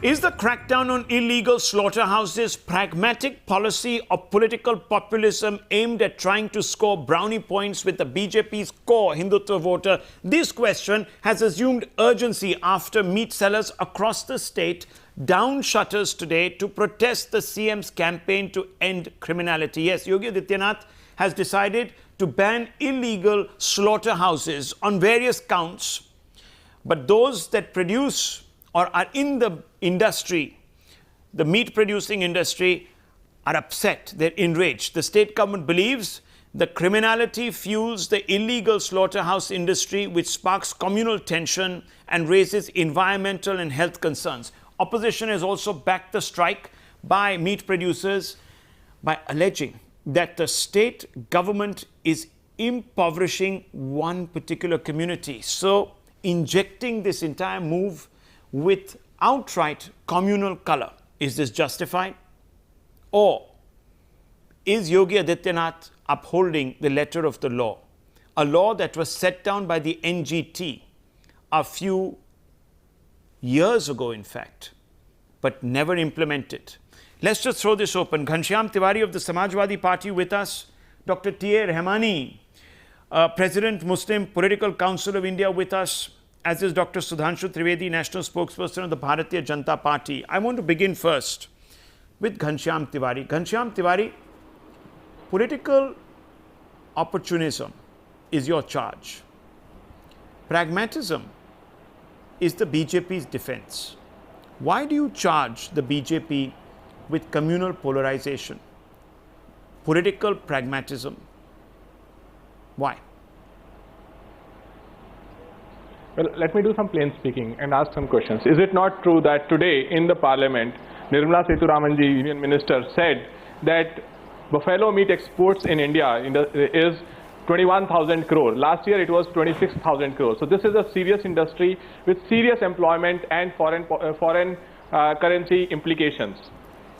Is the crackdown on illegal slaughterhouses pragmatic policy or political populism aimed at trying to score brownie points with the BJP's core Hindutva voter? This question has assumed urgency after meat sellers across the state down shutters today to protest the CM's campaign to end criminality. Yes, Yogi Adityanath has decided to ban illegal slaughterhouses on various counts, but those that produce or are in the industry, the meat producing industry, are upset, they're enraged. The state government believes the criminality fuels the illegal slaughterhouse industry, which sparks communal tension and raises environmental and health concerns. Opposition has also backed the strike by meat producers by alleging that the state government is impoverishing one particular community. So injecting this entire move with outright communal color. Is this justified? Or is Yogi Adityanath upholding the letter of the law? A law that was set down by the NGT a few years ago, in fact, but never implemented. Let's just throw this open. Ghanshyam Tiwari of the Samajwadi Party with us. Dr TA Rehmani, President, Muslim Political Council of India with us, as is Dr Sudhanshu Trivedi, National Spokesperson of the Bharatiya Janata Party. I want to begin first with Ghanshyam Tiwari. Ghanshyam Tiwari, political opportunism is your charge. Pragmatism is the BJP's defense. Why do you charge the BJP with communal polarization? Political pragmatism. Why? Well, let me do some plain speaking and ask some questions. Is it not true that today in the parliament, Nirmala Sitharamanji, Union Minister, said that buffalo meat exports in India is 21,000 crore. Last year it was 26,000 crore. So this is a serious industry with serious employment and foreign currency implications.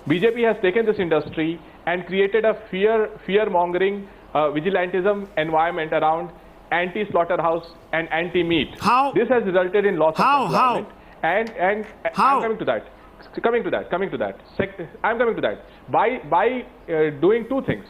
BJP has taken this industry and created a fear-mongering vigilantism environment around anti-slaughterhouse and anti-meat. How? This has resulted in loss of employment. And how? I'm coming to that. I'm coming to that. By doing two things.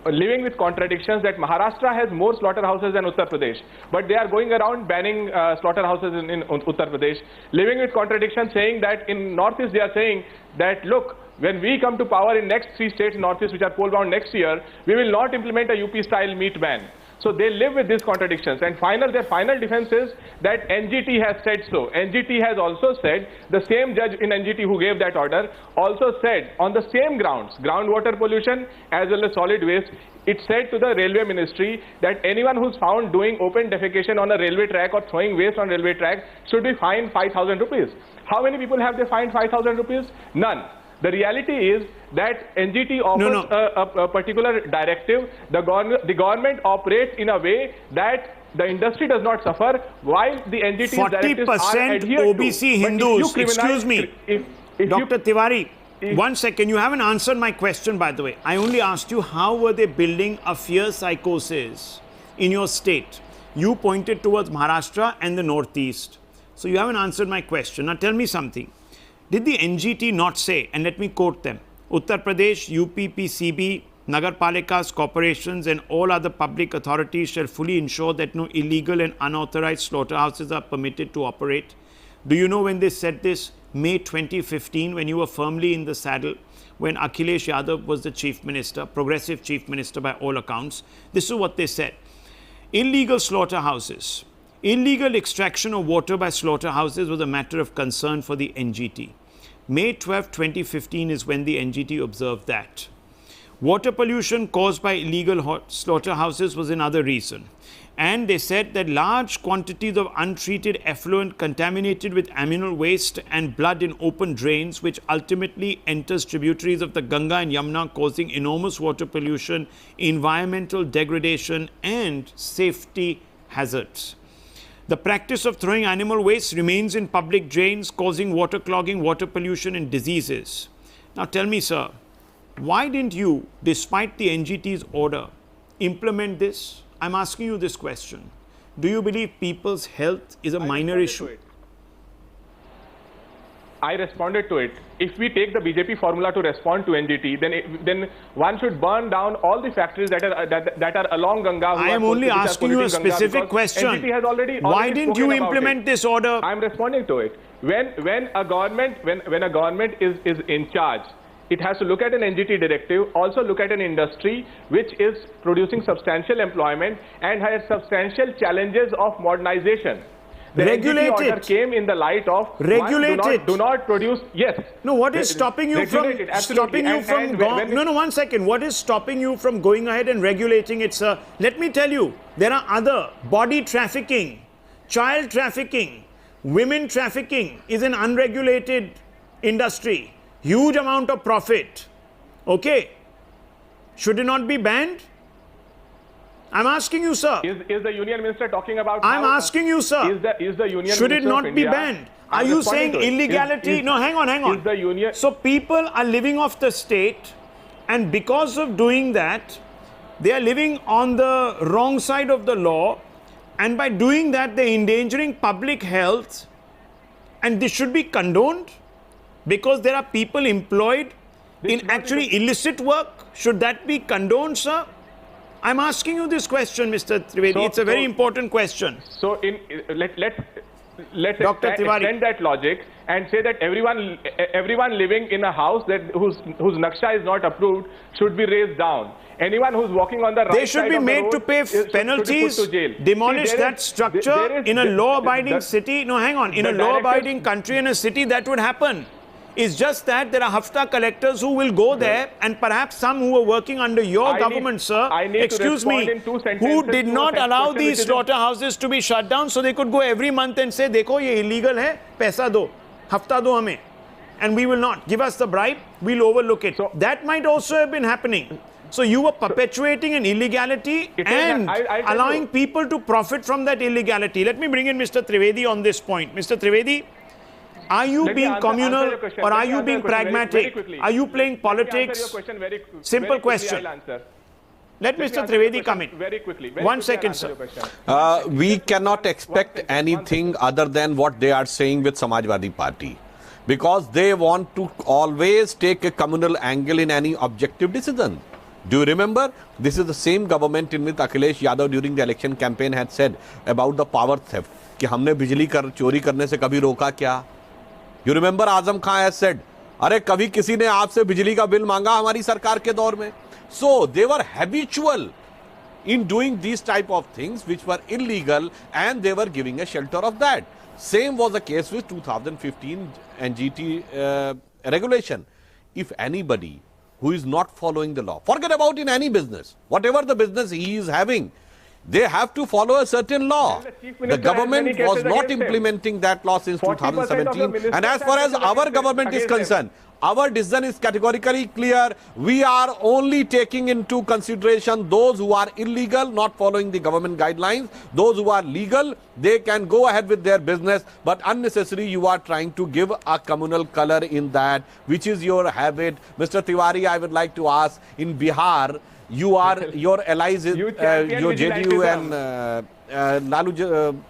Living with contradictions that Maharashtra has more slaughterhouses than Uttar Pradesh, but they are going around banning slaughterhouses in Uttar Pradesh. Living with contradictions, saying that in Northeast they are saying that, look, when we come to power in next 3 states in Northeast which are poll bound next year, we will not implement a UP style meat ban. So they live with these contradictions. And their final defense is that NGT has said so. NGT has also said, the same judge in NGT who gave that order also said on the same grounds, groundwater pollution as well as solid waste, it said to the railway ministry that anyone who's found doing open defecation on a railway track or throwing waste on railway track should be fined 5,000 rupees. How many people have they fined 5,000 rupees? None. The reality is that NGT offers a particular directive. The government operates in a way that the industry does not suffer, while the NGT's directives are adhered to. 40% OBC Hindus, excuse me, Dr Tiwari, 1 second, you haven't answered my question, by the way. I only asked you how were they building a fear psychosis in your state. You pointed towards Maharashtra and the Northeast. So you haven't answered my question. Now tell me something. Did the NGT not say, and let me quote them, Uttar Pradesh, UPPCB, Nagarpalikas, corporations and all other public authorities shall fully ensure that no illegal and unauthorized slaughterhouses are permitted to operate? Do you know when they said this? May 2015, when you were firmly in the saddle, when Akhilesh Yadav was the chief minister, progressive chief minister by all accounts. This is what they said. Illegal slaughterhouses. Illegal extraction of water by slaughterhouses was a matter of concern for the NGT. May 12, 2015 is when the NGT observed that. Water pollution caused by illegal slaughterhouses was another reason. And they said that large quantities of untreated effluent contaminated with animal waste and blood in open drains, which ultimately enters tributaries of the Ganga and Yamuna, causing enormous water pollution, environmental degradation and safety hazards. The practice of throwing animal waste remains in public drains, causing water clogging, water pollution and diseases. Now tell me, sir, why didn't you, despite the NGT's order, implement this? I'm asking you this question. Do you believe people's health is a minor issue? I responded to it. If we take the BJP formula to respond to NGT, then one should burn down all the factories that are along Ganga. I am only asking you a specific question. NGT has already Why didn't you implement this order? I am responding to it. When a government is in charge, it has to look at an NGT directive, also look at an industry which is producing substantial employment and has substantial challenges of modernization. The Regulate NGT order it. Came in the light of Regulate it. Do not produce. Yes. No, what is stopping you from one second. What is stopping you from going ahead and regulating it, sir? Let me tell you, there are other body trafficking, child trafficking, women trafficking is an unregulated industry. Huge amount of profit. Okay. Should it not be banned? I'm asking you, sir. Is the union minister talking about? I'm asking you, sir. Is the union? Should it not be banned? Are you saying illegality? No, hang on. Is the union? So people are living off the state, and because of doing that, they are living on the wrong side of the law, and by doing that, they're endangering public health, and this should be condoned because there are people employed in actually illicit work. Should that be condoned, sir? I'm asking you this question, Mr. Trivedi. It's a very important question. So, let's Dr. extend that logic and say that everyone living in a house whose naksha is not approved should be razed down. Anyone who's walking on the right they should side be of the made road to pay penalties, should be put to jail. demolish that structure in a law-abiding city. No, hang on. In a law-abiding country and a city, that would happen. It's just that there are hafta collectors who will go there, and perhaps some who are working under your government, sir, excuse me, who did not allow these slaughterhouses to be shut down so they could go every month and say, dekho, ye illegal hai, paisa do, hafta do hame. And we will not. Give us the bribe, we'll overlook it. So, that might also have been happening. So you were perpetuating an illegality and allowing people to profit from that illegality. Let me bring in Mr. Trivedi on this point. Mr. Trivedi, are you being communal or are you being pragmatic? Are you playing politics? Simple question. Let Mr. Trivedi come in. Very quickly. 1 second, sir. We cannot expect anything other than what they are saying with Samajwadi Party, because they want to always take a communal angle in any objective decision. Do you remember? This is the same government in which Akhilesh Yadav during the election campaign had said about the power theft. कि हमने बिजली चोरी करने से कभी रोका क्या? You remember Azam Khan has said, अरे कभी किसी ने आपसे बिजली का बिल मांगा हमारी सरकार के दौर में? So they were habitual in doing these type of things which were illegal, and they were giving a shelter of that. Same was the case with 2015 NGT regulation. If anybody who is not following the law, forget about in any business, whatever the business he is having, they have to follow a certain law. The government was not implementing that law since 2017. And as far as our government is concerned, our decision is categorically clear. We are only taking into consideration those who are illegal, not following the government guidelines. Those who are legal, they can go ahead with their business. But unnecessarily, you are trying to give a communal color in that, which is your habit. Mr. Tiwari, I would like to ask, in Bihar, you are, your allies, your JDU and Lalu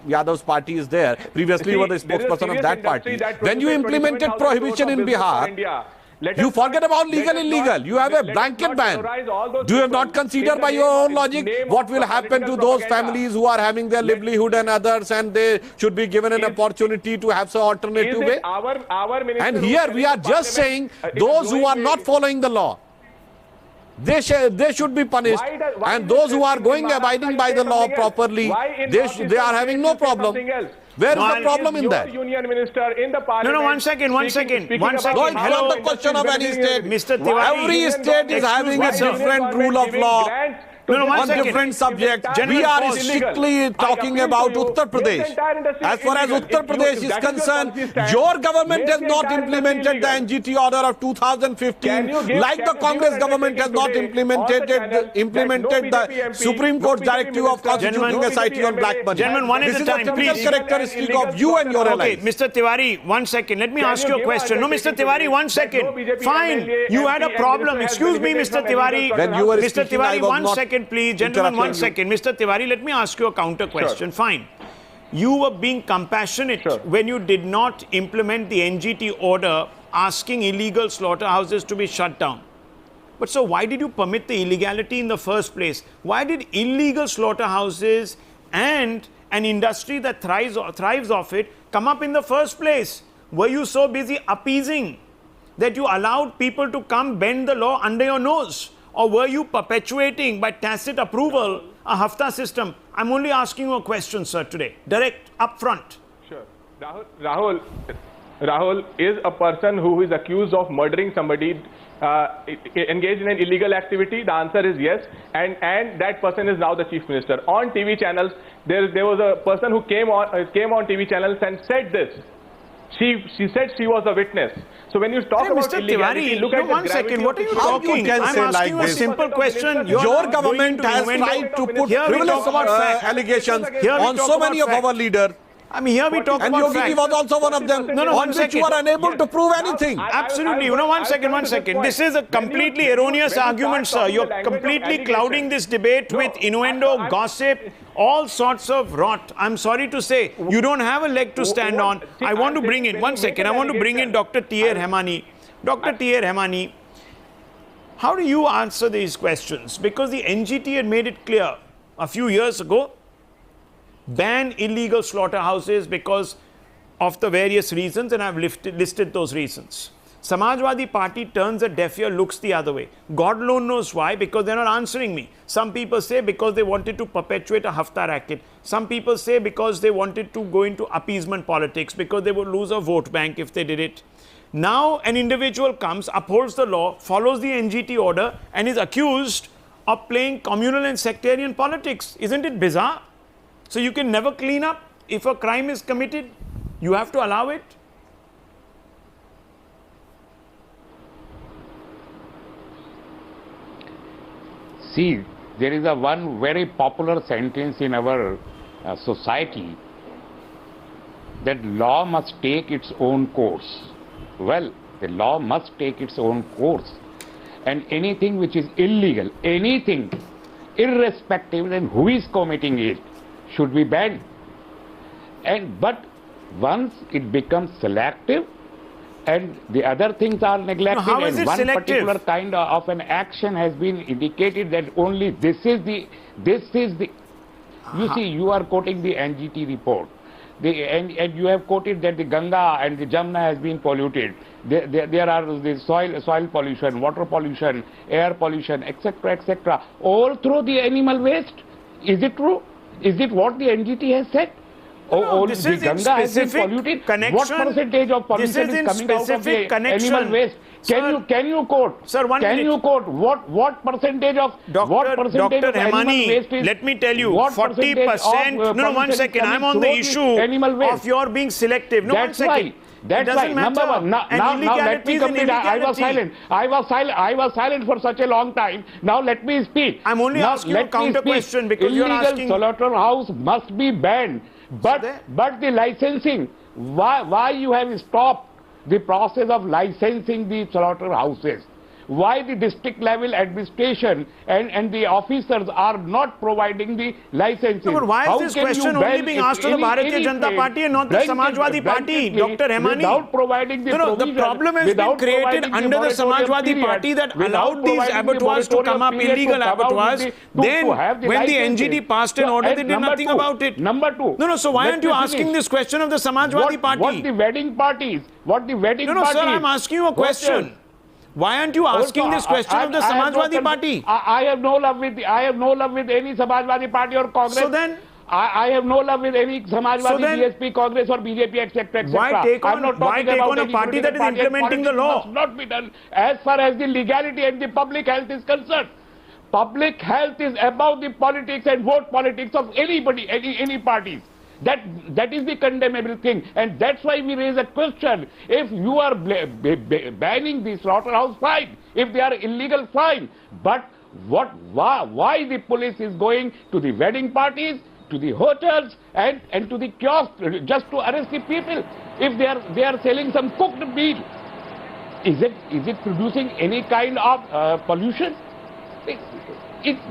Yadav's party is there. Previously, you were the spokesperson of that party. When you implemented prohibition in Bihar, you forget about legal, illegal. You have a blanket ban. Do you not consider by your own logic what will happen to those families who are having their livelihood and others, and they should be given an opportunity to have some alternative way? And here we are just saying those who are not following the law, they should be punished, and those who are abiding by the law properly, they are having no problem. Where is the problem in that? Union minister in the parliament. No, 1 second. No, it's not the question of any state. Mr. Tiwari, every state is having a different rule of law. On different subjects. We are strictly talking about Uttar Pradesh. As far as Uttar Pradesh is concerned, your government has not implemented the NGT order of 2015, like the Congress government has not implemented the Supreme Court directive of constituting a society on black money. Gentlemen, one at a time, please. This is a characteristic of you and your allies. Okay, Mr. Tiwari, 1 second. Let me ask you a question. No, Mr. Tiwari, 1 second. Fine. You had a problem. Excuse me, Mr. Tiwari. When you were Mr. speaking, Tiwari, I was 1 not second, please. Gentlemen, 1 second. Mr. Tiwari, let me ask you a counter question. Sure. Fine. you were being compassionate when you did not implement the NGT order asking illegal slaughterhouses to be shut down. But so why did you permit the illegality in the first place? Why did illegal slaughterhouses and an industry that thrives off it come up in the first place? Were you so busy appeasing that you allowed people to come bend the law under your nose? Or were you perpetuating by tacit approval a hafta system? I'm only asking you a question, sir, today. Direct, upfront. Sure. Rahul is a person who is accused of murdering somebody engaged in an illegal activity. The answer is yes. And that person is now the chief minister. On TV channels, there was a person who came on TV channels and said this. She said she was a witness. So when you talk about Mr. illegality, Tiwari, look at one second. What are you How talking? you can I'm say asking like you a this? simple question. Your government has tried to put frivolous allegations on so many of our leaders. I mean, here we talk And about Yogi was also one of them, No, on one which you are unable to prove anything. Absolutely. One second. This is a completely erroneous argument, sir. You're completely clouding this debate with innuendo, gossip, all sorts of rot. I'm sorry to say, you don't have a leg to stand on. I want to bring in, one second, I want to bring in Dr TA Rehmani. Dr TA Rehmani, how do you answer these questions? Because the NGT had made it clear a few years ago, ban illegal slaughterhouses because of the various reasons, and I've listed those reasons. Samajwadi Party turns a deaf ear, looks the other way. God alone knows why, because they're not answering me. Some people say because they wanted to perpetuate a hafta racket. Some people say because they wanted to go into appeasement politics, because they would lose a vote bank if they did it. Now an individual comes, upholds the law, follows the NGT order, and is accused of playing communal and sectarian politics. Isn't it bizarre? So you can never clean up if a crime is committed. You have to allow it. See, there is one very popular sentence in our society that law must take its own course. Well, the law must take its own course. And anything which is illegal, anything, irrespective of who is committing it, should be banned. But once it becomes selective and the other things are neglected, how is and it one selective? particular kind of an action has been indicated that only this is the you see, you are quoting the NGT report, and you have quoted that the Ganga and the Jamna has been polluted. There are the soil pollution, water pollution, air pollution, etc., etc., all through the animal waste. Is it true? Is it what the NGT has said? No, this the is in Ganga has been specific polluted. connection. What percentage of pollution is coming out of the animal waste? Can you quote? Sir, can you quote what percentage of Dr. animal waste is? Let me tell you, what 40%. No, 1 second. I'm on the issue of your being selective. No, 1 second. That's why. Number one. Now let me complete. I was silent. I was silent for such a long time. Now let me speak. I'm only asking you a counter question because you're asking. Illegal slaughterhouse must be banned. But the licensing, why you have stopped the process of licensing the slaughterhouses? Why the district level administration and the officers are not providing the licensing? No, but why is this question only being asked to the Bharatiya Janata Party and not the Samajwadi Party, Dr. Rehmani? Without providing the the problem has been created under the Samajwadi Party that allowed these abattoirs to come up, illegal abattoirs. Then, when the NGT passed an order, they did nothing about it. Number two. No, so why aren't you asking this question of the Samajwadi Party? What the wedding parties? No, sir, I'm asking you a question. Why aren't you asking this question of the Samajwadi Party? I have no love with any Samajwadi Party or Congress. So then, I have no love with any Samajwadi, BSP, Congress or BJP, etc. Why take on a party that is implementing the law? Must not be done as far as the legality and the public health is concerned. Public health is above the politics and vote politics of anybody, any parties. That is the condemnable thing, and that's why we raise a question. If you are banning the slaughterhouse, fine. If they are illegal, fine. But why the police is going to the wedding parties, to the hotels, and to the kiosks just to arrest the people? If they are selling some cooked meat, is it producing any kind of pollution?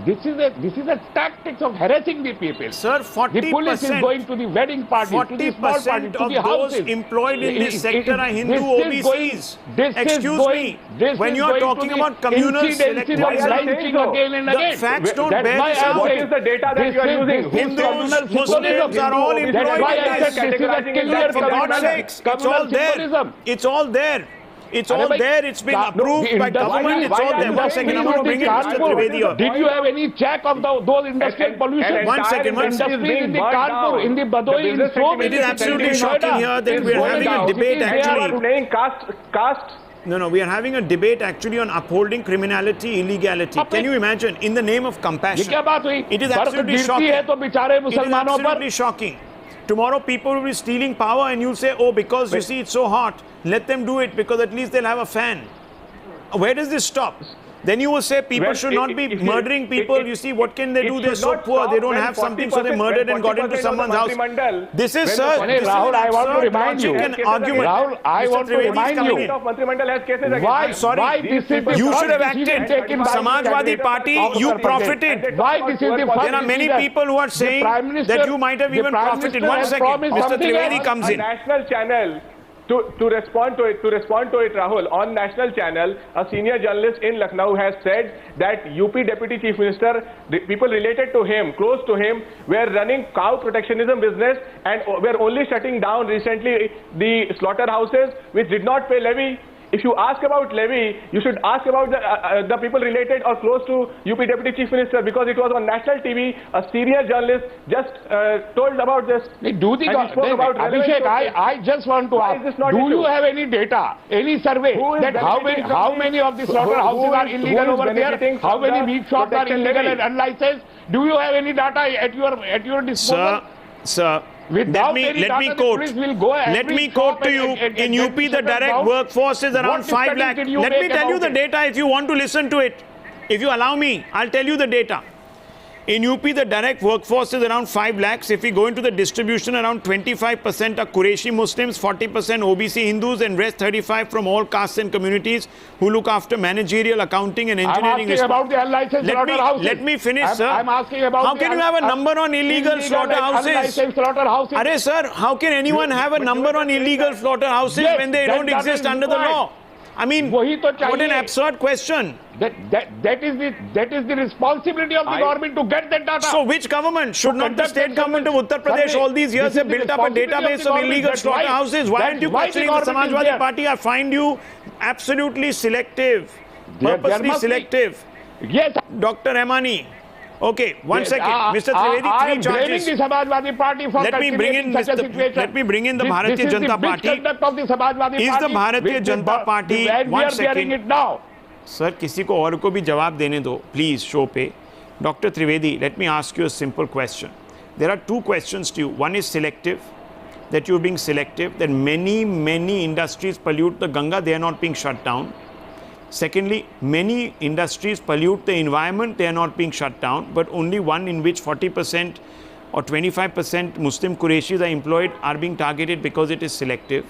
this is a tactics of harassing the people. Sir, 40%. The police is going to the wedding party, to the small party, 40% to of the those houses. employed in this sector are Hindu OBCs. Excuse me, when you are talking about communal selectivism, again and again. the facts don't bear this out. What is the data that you are using? Hindus, Muslims are all employed in this. For God's sakes, it's all there. It's all there. It's all there. It's been approved by government. It's all there. 1 second, I'm going to bring in Mr. Trivedi here. Did you have any check of those industrial pollution? 1 second, Industries in the Kanpur, in the Badoi, in so many. It is absolutely shocking here that we are having a debate actually. Playing caste. No, we are having a debate actually on upholding criminality, illegality. Can you imagine? In the name of compassion. It is absolutely shocking. It is absolutely shocking. Tomorrow people will be stealing power and you'll say, oh, because you see it's so hot, let them do it because at least they'll have a fan. Where does this stop? Then you will say people should not be murdering people. You see, what can they do? They're so poor. They don't have something, so they murdered and got into someone's house. This is, sir. Rahul, I want to remind you. Rahul, I want to remind you. Why this is the you should have acted. Samajwadi Party, you profited. Why this is the first There are many people who are saying that you might have even profited. 1 second. Mr. Trivedi comes in. National channel. To respond to it, Rahul, on national channel, a senior journalist in Lucknow has said that UP Deputy Chief Minister, the people related to him, close to him, were running cow protectionism business and were only shutting down recently the slaughterhouses which did not pay levy. If you ask about levy, you should ask about the people related or close to UP Deputy Chief Minister, because it was on national TV. A senior journalist just told about this. Abhishek, I just want to ask, do you have any data, any survey that how many of the slaughterhouses are illegal over there? How many meat shops are illegal and unlicensed? Do you have any data at your disposal? Sir. Let me quote to you. In UP, the direct workforce is around 5 lakh. Let me tell you the data if you want to listen to it. If you allow me, I'll tell you the data. In UP, the direct workforce is around 5 lakhs. If we go into the distribution, around 25% are Qureshi Muslims, 40% OBC Hindus, and rest 35% from all castes and communities who look after managerial, accounting and engineering. I'm asking about the unlicensed slaughterhouses. Let me finish, sir. I'm asking about how can you have a number on illegal slaughterhouses? Unlicensed slaughterhouses. Arey, sir, how can anyone have a number on illegal slaughterhouses when they don't exist under the law? I mean, what an absurd question. That is the responsibility of the government to get that data. So which government? Should not the state government of Uttar Pradesh all these years have built up a database of illegal slaughterhouses? Why aren't you questioning the Samajwadi Party? I find you absolutely selective, purposely selective. Yes. Dr Rehmani. Okay, 1 second. Mr. Trivedi, 3 charges. The Samajwadi Party for let me bring in the Bharatiya Janata Party. Is the Bharatiya Janata Party? 1 second. Sir, किसी को और को भी जवाब देने दो, please, show पे. Dr. Trivedi, let me ask you a simple question. There are 2 questions to you. One is selective, that you're being selective, that many industries pollute the Ganga, they are not being shut down. Secondly, many industries pollute the environment, they are not being shut down, but only one in which 40% or 25% Muslim Qureshis are employed are being targeted because it is selective.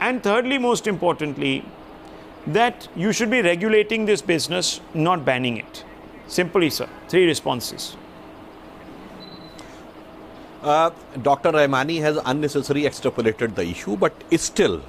And thirdly, most importantly, that you should be regulating this business, not banning it. Simply, sir. 3 responses. Dr. Rehmani has unnecessarily extrapolated the issue, but still,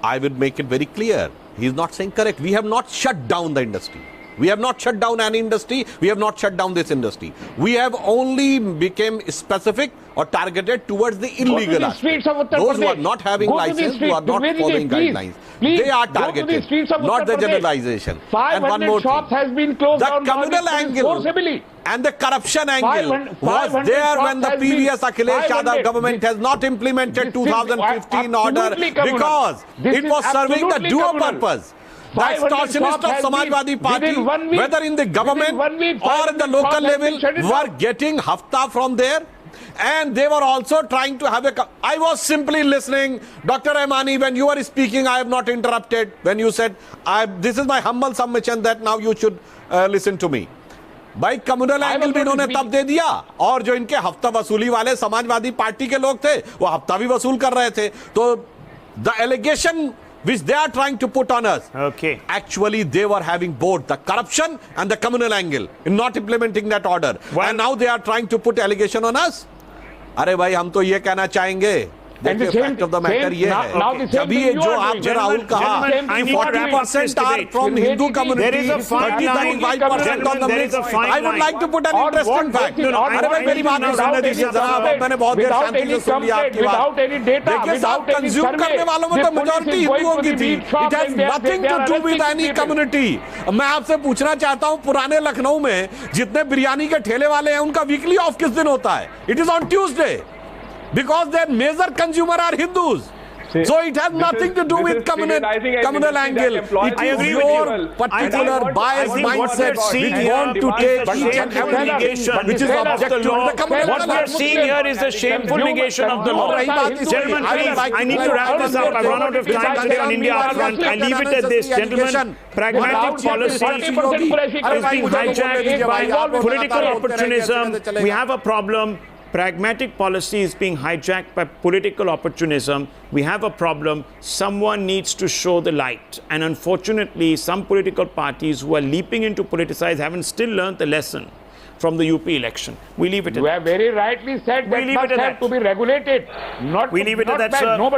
I would make it very clear. He is not saying correct. We have not shut down the industry. We have not shut down any industry. We have not shut down this industry. We have only become specific or targeted towards the illegal aspect. Those who are not having license, who are not following guidelines, they are targeted, not the generalization. 500 shops has been closed down. The communal angle and the corruption angle was there when the previous Akhilesh Yadav government has not implemented 2015 order because it was serving the dual purpose. The extortionists of Samajwadi Party, whether in the government or in the local level, were getting hafta from there. And they were also trying to have a... I was simply listening. Dr. Rehmani, when you were speaking, I have not interrupted. When you said, this is my humble submission that now you should listen to me. भाई communal angle भी इन्होंने तब दे दिया और जो इनके हफ्ता वसूली वाले समाजवादी पार्टी के लोग थे वो हफ्ता भी वसूल कर रहे थे तो the allegation which they are trying to put on us. Okay. Actually, they were having both the corruption and the communal angle in not implementing that order. Well, and now they are trying to put allegation on us. अरे भाई हम तो ये कहना चाहेंगे देखिए fact of the matter ये है जब ये जो आपने राहुल कहा 40% are from Hindu community 35% on the mix. I would like to put an interesting fact. अरे भाई मेरी बात नहीं सुनने दीजिए जरा मैंने बहुत देर शांति से सुन लिया आपकी बात देखिए साहब कंज्यूम करने वालों में तो मेजॉरिटी हिंदुओं की थी. It has nothing to do with any community. मैं आपसे पूछना चाहता हूँ पुराने लखनऊ में जितने बिरयानी के ठेले वाले हैं उनका वीकली ऑफ किस दिन होता है? It is on Tuesday. Because their major consumer are Hindus. So it has nothing to do with communal angle. It is your particular biased mindset which want to take each and every negation which is objective to the communal What we are seeing here is a shameful negation of the law. Gentlemen, please, I need to wrap this up. I've run out of time today on India Upfront. I leave it at this. Gentlemen, pragmatic policy is being hijacked by political opportunism. We have a problem. Pragmatic policy is being hijacked by political opportunism. We have a problem. Someone needs to show the light. And unfortunately, some political parties who are leaping into politicize haven't still learned the lesson from the UP election. We leave it at that. You have very rightly said that must have to be regulated. We leave it at that, sir. Nobody